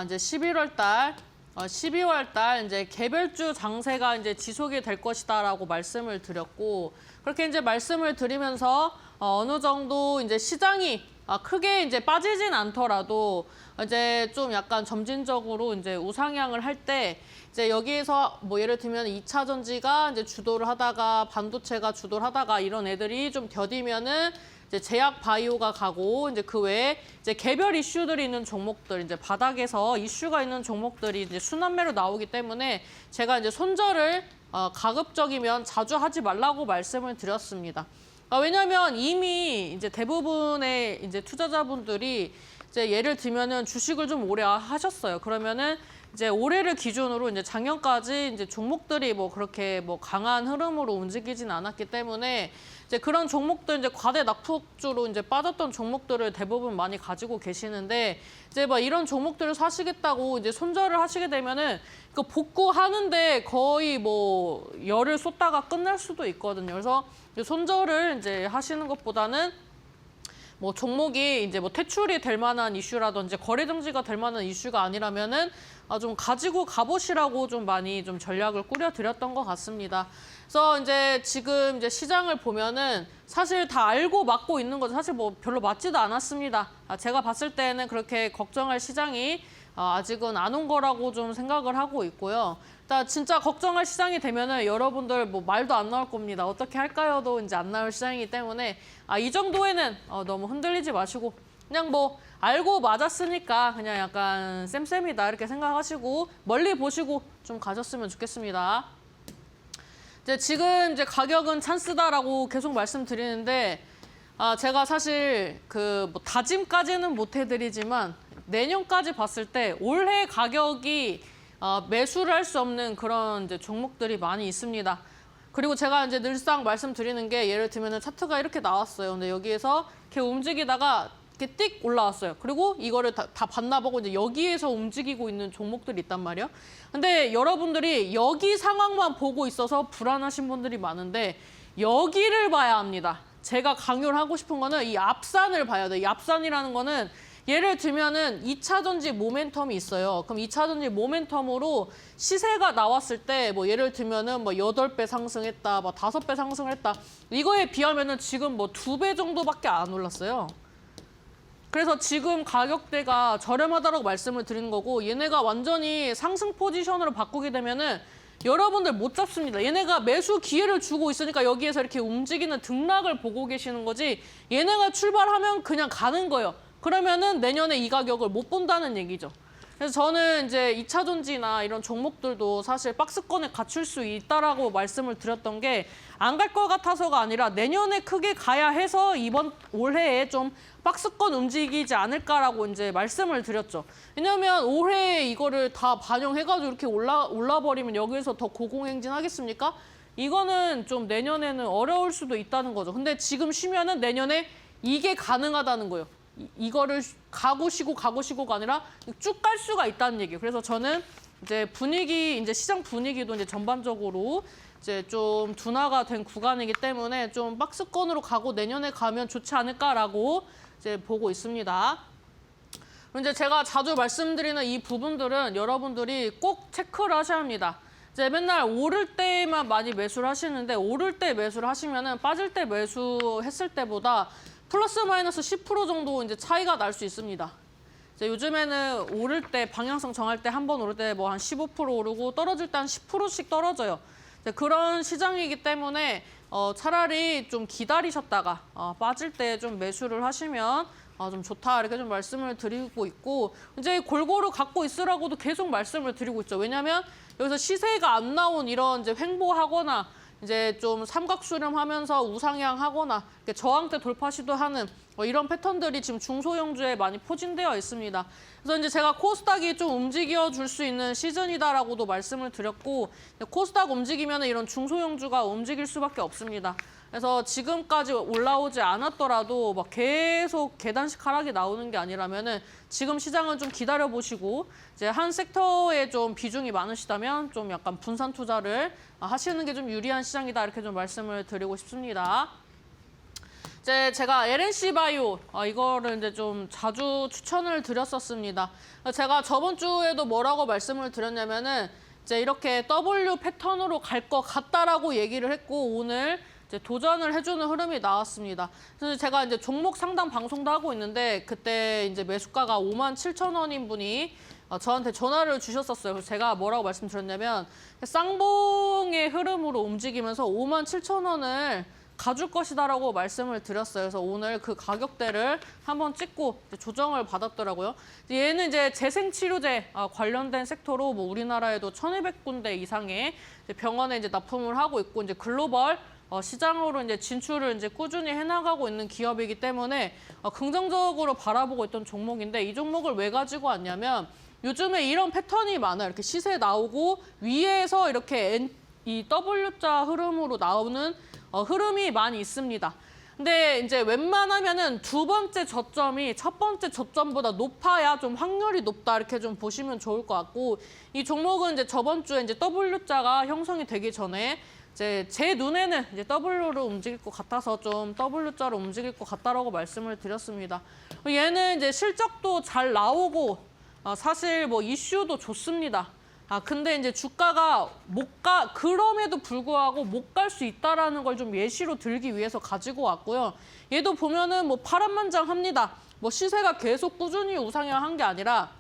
이제 11월 달 12월 달 이제 개별주 장세가 이제 지속이 될 것이다라고 말씀을 드렸고 그렇게 이제 말씀을 드리면서 어느 정도 이제 시장이 크게 이제 빠지진 않더라도 이제 좀 약간 점진적으로 이제 우상향을 할 때 이제 여기에서 뭐 예를 들면 2차 전지가 이제 주도를 하다가 반도체가 주도를 하다가 이런 애들이 좀 더디면은 이제 제약 바이오가 가고 이제 그 외에 이제 개별 이슈들이 있는 종목들 이제 바닥에서 이슈가 있는 종목들이 이제 순환매로 나오기 때문에 제가 이제 손절을 가급적이면 자주 하지 말라고 말씀을 드렸습니다. 왜냐하면 이미 이제 대부분의 이제 투자자분들이 이제 예를 들면은 주식을 좀 오래 하셨어요. 그러면은 이제 올해를 기준으로 이제 작년까지 이제 종목들이 뭐 그렇게 뭐 강한 흐름으로 움직이진 않았기 때문에 이제 그런 종목들 이제 과대 낙폭주로 이제 빠졌던 종목들을 대부분 많이 가지고 계시는데 이제 막 이런 종목들을 사시겠다고 이제 손절을 하시게 되면은 그 복구하는데 거의 뭐 열을 쏟다가 끝날 수도 있거든요. 그래서 손절을 이제 하시는 것보다는 뭐 종목이 이제 뭐 퇴출이 될 만한 이슈라든지 거래 정지가 될 만한 이슈가 아니라면은 좀 가지고 가보시라고 좀 많이 좀 전략을 꾸려드렸던 것 같습니다. 그래서 이제 지금 이제 시장을 보면은 사실 다 알고 맞고 있는 거죠. 사실 뭐 별로 맞지도 않았습니다. 제가 봤을 때는 그렇게 걱정할 시장이 아직은 안 온 거라고 좀 생각을 하고 있고요. 일단 진짜 걱정할 시장이 되면은 여러분들 뭐 말도 안 나올 겁니다. 어떻게 할까요도 이제 안 나올 시장이기 때문에 이 정도에는 너무 흔들리지 마시고 그냥 뭐 알고 맞았으니까 그냥 약간 쌤쌤이다 이렇게 생각하시고 멀리 보시고 좀 가셨으면 좋겠습니다. 이제 지금 이제 가격은 찬스다라고 계속 말씀드리는데 제가 사실 그 뭐 다짐까지는 못 해드리지만 내년까지 봤을 때 올해 가격이 매수를 할 수 없는 그런 이제 종목들이 많이 있습니다. 그리고 제가 이제 늘상 말씀드리는 게 예를 들면 차트가 이렇게 나왔어요. 근데 여기에서 이렇게 움직이다가 이렇게 띡 올라왔어요. 그리고 이거를 다 봤나보고 이제 여기에서 움직이고 있는 종목들이 있단 말이에요. 근데 여러분들이 여기 상황만 보고 있어서 불안하신 분들이 많은데 여기를 봐야 합니다. 제가 강요를 하고 싶은 거는 이 앞산을 봐야 돼요. 이 앞산이라는 거는 예를 들면은 2차 전지 모멘텀이 있어요. 그럼 2차 전지 모멘텀으로 시세가 나왔을 때 뭐 예를 들면은 뭐 8배 상승했다, 뭐 5배 상승했다. 이거에 비하면은 지금 뭐 2배 정도밖에 안 올랐어요. 그래서 지금 가격대가 저렴하다고 말씀을 드리는 거고 얘네가 완전히 상승 포지션으로 바꾸게 되면은 여러분들 못 잡습니다. 얘네가 매수 기회를 주고 있으니까 여기에서 이렇게 움직이는 등락을 보고 계시는 거지 얘네가 출발하면 그냥 가는 거예요. 그러면은 내년에 이 가격을 못 본다는 얘기죠. 그래서 저는 이제 2차 전지나 이런 종목들도 사실 박스권에 갖출 수 있다라고 말씀을 드렸던 게 안 갈 것 같아서가 아니라 내년에 크게 가야 해서 이번 올해에 좀 박스권 움직이지 않을까라고 이제 말씀을 드렸죠. 왜냐하면 올해 이거를 다 반영해가지고 이렇게 올라버리면 여기서 더 고공행진하겠습니까? 이거는 좀 내년에는 어려울 수도 있다는 거죠. 근데 지금 쉬면은 내년에 이게 가능하다는 거예요. 이거를 가고 쉬고가 아니라 쭉 갈 수가 있다는 얘기예요. 그래서 저는 이제 분위기, 이제 시장 분위기도 이제 전반적으로 이제 좀 둔화가 된 구간이기 때문에 좀 박스권으로 가고 내년에 가면 좋지 않을까라고 이제 보고 있습니다. 그리고 이제 제가 자주 말씀드리는 이 부분들은 여러분들이 꼭 체크를 하셔야 합니다. 이제 맨날 오를 때만 많이 매수를 하시는데 오를 때 매수를 하시면은 빠질 때 매수했을 때보다 플러스 마이너스 10% 정도 이제 차이가 날 수 있습니다. 이제 요즘에는 오를 때 방향성 정할 때 한 번 오를 때 뭐 한 15% 오르고 떨어질 때 한 10%씩 떨어져요. 이제 그런 시장이기 때문에 차라리 좀 기다리셨다가 빠질 때 좀 매수를 하시면 좀 좋다 이렇게 좀 말씀을 드리고 있고 이제 골고루 갖고 있으라고도 계속 말씀을 드리고 있죠. 왜냐하면 여기서 시세가 안 나온 이런 이제 횡보하거나 이제 좀 삼각수렴하면서 우상향하거나 이렇게 저항대 돌파 시도하는 이런 패턴들이 지금 중소형주에 많이 포진되어 있습니다. 그래서 이제 제가 코스닥이 좀 움직여 줄 수 있는 시즌이다라고도 말씀을 드렸고, 코스닥 움직이면 이런 중소형주가 움직일 수밖에 없습니다. 그래서 지금까지 올라오지 않았더라도 막 계속 계단식 하락이 나오는 게 아니라면은 지금 시장은 좀 기다려 보시고, 이제 한 섹터에 좀 비중이 많으시다면 좀 약간 분산 투자를 하시는 게 좀 유리한 시장이다, 이렇게 좀 말씀을 드리고 싶습니다. 이제 제가 LNC 바이오 이거를 이제 좀 자주 추천을 드렸었습니다. 제가 저번 주에도 뭐라고 말씀을 드렸냐면은 이제 이렇게 W 패턴으로 갈 것 같다라고 얘기를 했고, 오늘 이제 도전을 해주는 흐름이 나왔습니다. 그래서 제가 이제 종목 상담 방송도 하고 있는데, 그때 이제 매수가가 57,000원인 분이 저한테 전화를 주셨었어요. 그래서 제가 뭐라고 말씀드렸냐면, 쌍봉의 흐름으로 움직이면서 57,000원을 가줄 것이다라고 말씀을 드렸어요. 그래서 오늘 그 가격대를 한번 찍고 조정을 받았더라고요. 얘는 이제 재생치료제 관련된 섹터로 뭐 우리나라에도 1,200군데 이상의 병원에 이제 납품을 하고 있고, 이제 글로벌 시장으로 이제 진출을 이제 꾸준히 해나가고 있는 기업이기 때문에 긍정적으로 바라보고 있던 종목인데, 이 종목을 왜 가지고 왔냐면 요즘에 이런 패턴이 많아요. 이렇게 시세 나오고 위에서 이렇게 이 W자 흐름으로 나오는 흐름이 많이 있습니다. 근데 이제 웬만하면은 두 번째 저점이 첫 번째 저점보다 높아야 좀 확률이 높다, 이렇게 좀 보시면 좋을 것 같고, 이 종목은 이제 저번 주에 이제 W자가 형성이 되기 전에 이제 제 눈에는 이제 W로 움직일 것 같아서 좀 W자로 움직일 것 같다라고 말씀을 드렸습니다. 얘는 이제 실적도 잘 나오고 사실 뭐 이슈도 좋습니다. 근데 이제 주가가 그럼에도 불구하고 못 갈 수 있다라는 걸 좀 예시로 들기 위해서 가지고 왔고요. 얘도 보면은 뭐 파란만장합니다. 뭐 시세가 계속 꾸준히 우상향한 게 아니라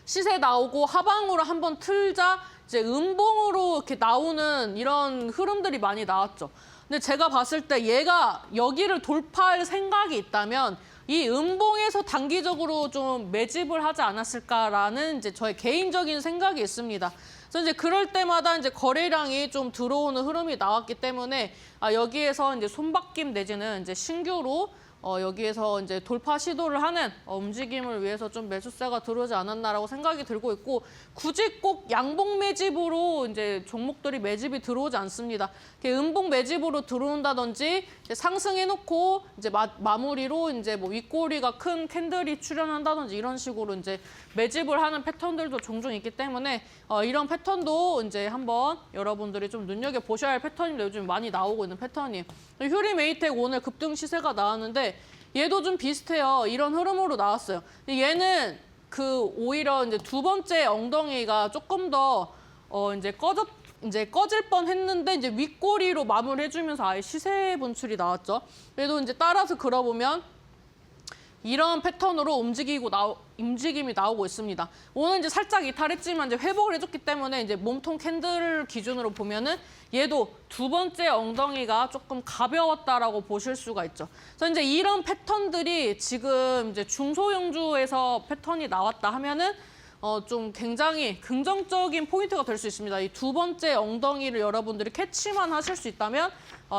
시세 나오고 하방으로 한번 틀자 이제 음봉으로 이렇게 나오는 이런 흐름들이 많이 나왔죠. 근데 제가 봤을 때 얘가 여기를 돌파할 생각이 있다면 이 음봉에서 단기적으로 좀 매집을 하지 않았을까라는 이제 저의 개인적인 생각이 있습니다. 그래서 이제 그럴 때마다 이제 거래량이 좀 들어오는 흐름이 나왔기 때문에 여기에서 이제 손바뀜 내지는 이제 신규로 여기에서 이제 돌파 시도를 하는 움직임을 위해서 좀 매수세가 들어오지 않았나라고 생각이 들고 있고, 굳이 꼭 양봉 매집으로 이제 종목들이 매집이 들어오지 않습니다. 음봉 매집으로 들어온다든지 이제 상승해놓고 이제 마무리로 이제 뭐 윗꼬리가 큰 캔들이 출현한다든지 이런 식으로 이제 매집을 하는 패턴들도 종종 있기 때문에 이런 패턴도 이제 한번 여러분들이 좀 눈여겨 보셔야 할 패턴인데, 요즘 많이 나오고 있는 패턴이에요. 휴리메이텍 오늘 급등 시세가 나왔는데 얘도 좀 비슷해요. 이런 흐름으로 나왔어요. 얘는 오히려 이제 두 번째 엉덩이가 조금 더 이제 꺼질 뻔했는데 이제 윗꼬리로 마무리해주면서 아예 시세 분출이 나왔죠. 그래도 이제 따라서 그려보면 이런 패턴으로 움직임이 나오고 있습니다. 오늘 이제 살짝 이탈했지만 이제 회복을 해줬기 때문에 이제 몸통 캔들 기준으로 보면은 얘도 두 번째 엉덩이가 조금 가벼웠다라고 보실 수가 있죠. 그래서 이제 이런 패턴들이 지금 이제 중소형주에서 패턴이 나왔다 하면은 좀 굉장히 긍정적인 포인트가 될 수 있습니다. 이 두 번째 엉덩이를 여러분들이 캐치만 하실 수 있다면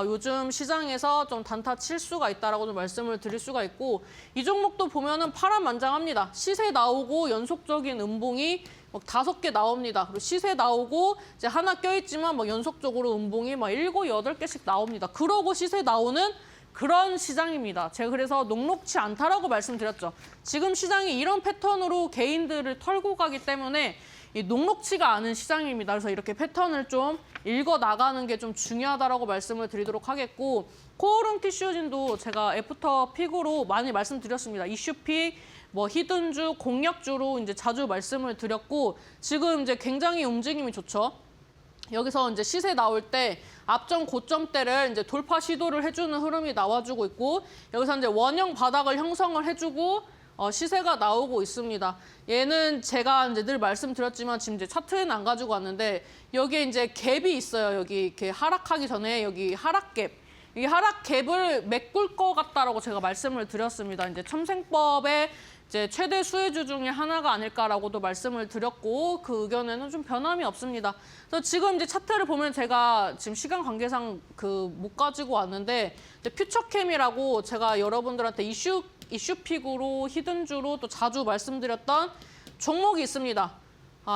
요즘 시장에서 좀 단타 칠 수가 있다라고 좀 말씀을 드릴 수가 있고, 이 종목도 보면은 파란만장합니다. 시세 나오고 연속적인 음봉이 막 5개 나옵니다. 그리고 시세 나오고 이제 하나 껴있지만 막 연속적으로 음봉이 막 7, 8개씩 나옵니다. 그러고 시세 나오는 그런 시장입니다. 제가 그래서 녹록치 않다라고 말씀드렸죠. 지금 시장이 이런 패턴으로 개인들을 털고 가기 때문에 녹록치가 않은 시장입니다. 그래서 이렇게 패턴을 좀 읽어 나가는 게 좀 중요하다라고 말씀을 드리도록 하겠고, 코오롱 티슈진도 제가 애프터 픽으로 많이 말씀드렸습니다. 이슈픽, 뭐 히든주, 공략주로 이제 자주 말씀을 드렸고, 지금 이제 굉장히 움직임이 좋죠. 여기서 이제 시세 나올 때 앞전 고점대를 이제 돌파 시도를 해주는 흐름이 나와주고 있고, 여기서 이제 원형 바닥을 형성을 해주고 시세가 나오고 있습니다. 얘는 제가 이제 늘 말씀드렸지만 지금 이제 차트에는 안 가지고 왔는데, 여기에 이제 갭이 있어요. 여기 이렇게 하락하기 전에 여기 하락갭. 이 하락 갭을 메꿀 것 같다라고 제가 말씀을 드렸습니다. 이제 첨생법의 이제 최대 수혜주 중에 하나가 아닐까라고도 말씀을 드렸고 그 의견에는 좀 변함이 없습니다. 그래서 지금 이제 차트를 보면 제가 지금 시간 관계상 못 가지고 왔는데 퓨처캠이라고 제가 여러분들한테 이슈픽으로 히든주로 또 자주 말씀드렸던 종목이 있습니다.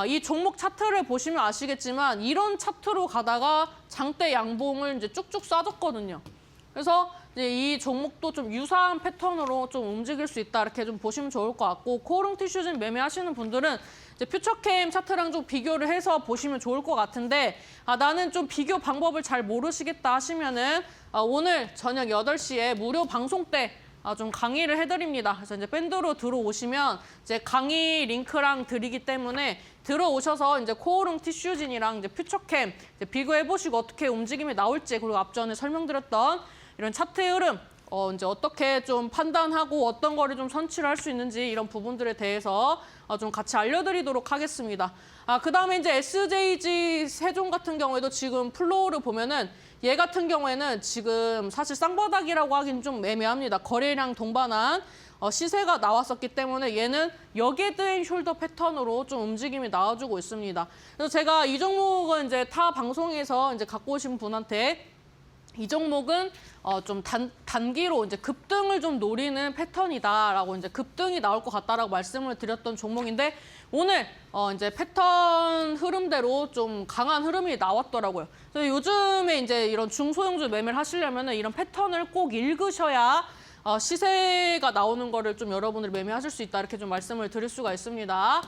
이 종목 차트를 보시면 아시겠지만 이런 차트로 가다가 장대 양봉을 이제 쭉쭉 쏴줬거든요. 그래서 이제 이 종목도 좀 유사한 패턴으로 좀 움직일 수 있다 이렇게 좀 보시면 좋을 것 같고 코오롱 티슈진 매매하시는 분들은 이제 퓨처캠 차트랑 좀 비교를 해서 보시면 좋을 것 같은데 나는 좀 비교 방법을 잘 모르시겠다 하시면은 오늘 저녁 8시에 무료 방송 때 좀 강의를 해드립니다. 그래서 이제 밴드로 들어오시면 이제 강의 링크랑 드리기 때문에 들어오셔서 이제 코오롱 티슈진이랑 이제 퓨처캠 이제 비교해보시고 어떻게 움직임이 나올지 그리고 앞전에 설명드렸던 이런 차트의 흐름 이제 어떻게 좀 판단하고 어떤 거를 좀 선취를 할 수 있는지 이런 부분들에 대해서 좀 같이 알려드리도록 하겠습니다. 그다음에 이제 SJG 세종 같은 경우에도 지금 플로우를 보면은 얘 같은 경우에는 지금 사실 쌍바닥이라고 하긴 좀 애매합니다. 거래량 동반한 시세가 나왔었기 때문에 얘는 여게드앤숄더 패턴으로 좀 움직임이 나와주고 있습니다. 그래서 제가 이 종목은 이제 타 방송에서 이제 갖고 오신 분한테 이 종목은 좀 단기로 이제 급등을 좀 노리는 패턴이다라고 이제 급등이 나올 것 같다라고 말씀을 드렸던 종목인데 오늘 이제 패턴 흐름대로 좀 강한 흐름이 나왔더라고요. 그래서 요즘에 이제 이런 중소형주 매매를 하시려면은 이런 패턴을 꼭 읽으셔야 시세가 나오는 거를 좀 여러분들이 매매하실 수 있다 이렇게 좀 말씀을 드릴 수가 있습니다.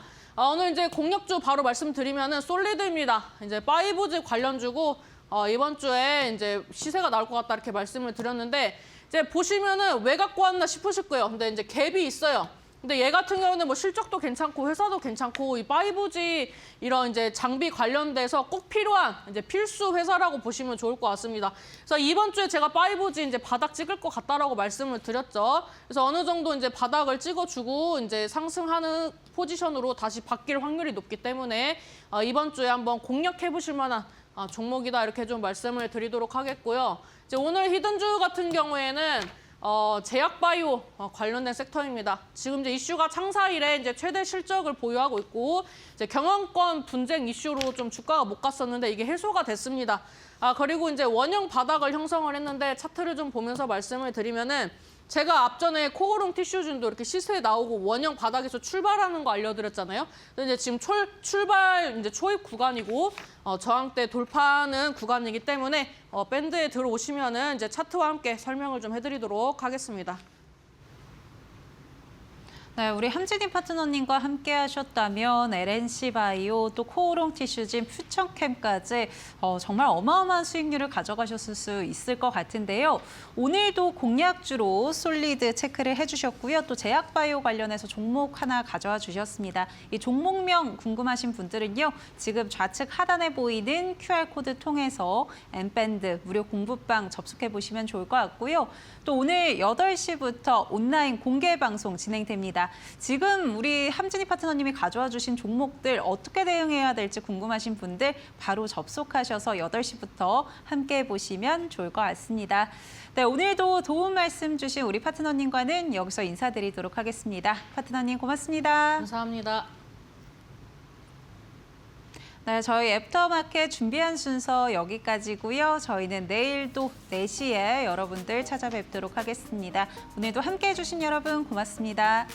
오늘 이제 공략주 바로 말씀드리면은 솔리드입니다. 이제 5G 관련주고 이번 주에 이제 시세가 나올 것 같다 이렇게 말씀을 드렸는데 이제 보시면은 왜 갖고 왔나 싶으실 거예요. 근데 이제 갭이 있어요. 근데 얘 같은 경우는 뭐 실적도 괜찮고 회사도 괜찮고 이 5G 이런 이제 장비 관련돼서 꼭 필요한 이제 필수 회사라고 보시면 좋을 것 같습니다. 그래서 이번 주에 제가 5G 이제 바닥 찍을 것 같다라고 말씀을 드렸죠. 그래서 어느 정도 이제 바닥을 찍어주고 이제 상승하는 포지션으로 다시 바뀔 확률이 높기 때문에 이번 주에 한번 공략해 보실 만한 종목이다 이렇게 좀 말씀을 드리도록 하겠고요. 이제 오늘 히든주 같은 경우에는 제약바이오 관련된 섹터입니다. 지금 이제 이슈가 창사 이래 이제 최대 실적을 보유하고 있고 이제 경영권 분쟁 이슈로 좀 주가가 못 갔었는데 이게 해소가 됐습니다. 그리고 이제 원형 바닥을 형성을 했는데 차트를 좀 보면서 말씀을 드리면은 제가 앞전에 코오롱 티슈진도 이렇게 시세에 나오고 원형 바닥에서 출발하는 거 알려드렸잖아요. 근데 이제 지금 출발 이제 초입 구간이고 저항대 돌파하는 구간이기 때문에 밴드에 들어오시면은 이제 차트와 함께 설명을 좀 해드리도록 하겠습니다. 네, 우리 함진희 파트너님과 함께 하셨다면 LNC 바이오 또 코오롱 티슈진 퓨처캠까지 정말 어마어마한 수익률을 가져가셨을 수 있을 것 같은데요. 오늘도 공략주로 솔리드 체크를 해주셨고요. 또 제약바이오 관련해서 종목 하나 가져와 주셨습니다. 이 종목명 궁금하신 분들은요. 지금 좌측 하단에 보이는 QR코드 통해서 엠밴드 무료 공부방 접속해 보시면 좋을 것 같고요. 또 오늘 8시부터 온라인 공개 방송 진행됩니다. 지금 우리 함진희 파트너님이 가져와 주신 종목들 어떻게 대응해야 될지 궁금하신 분들 바로 접속하셔서 8시부터 함께 보시면 좋을 것 같습니다. 네, 오늘도 도움 말씀 주신 우리 파트너님과는 여기서 인사드리도록 하겠습니다. 파트너님 고맙습니다. 감사합니다. 네, 저희 애프터마켓 준비한 순서 여기까지고요. 저희는 내일도 4시에 여러분들 찾아뵙도록 하겠습니다. 오늘도 함께해 주신 여러분 고맙습니다.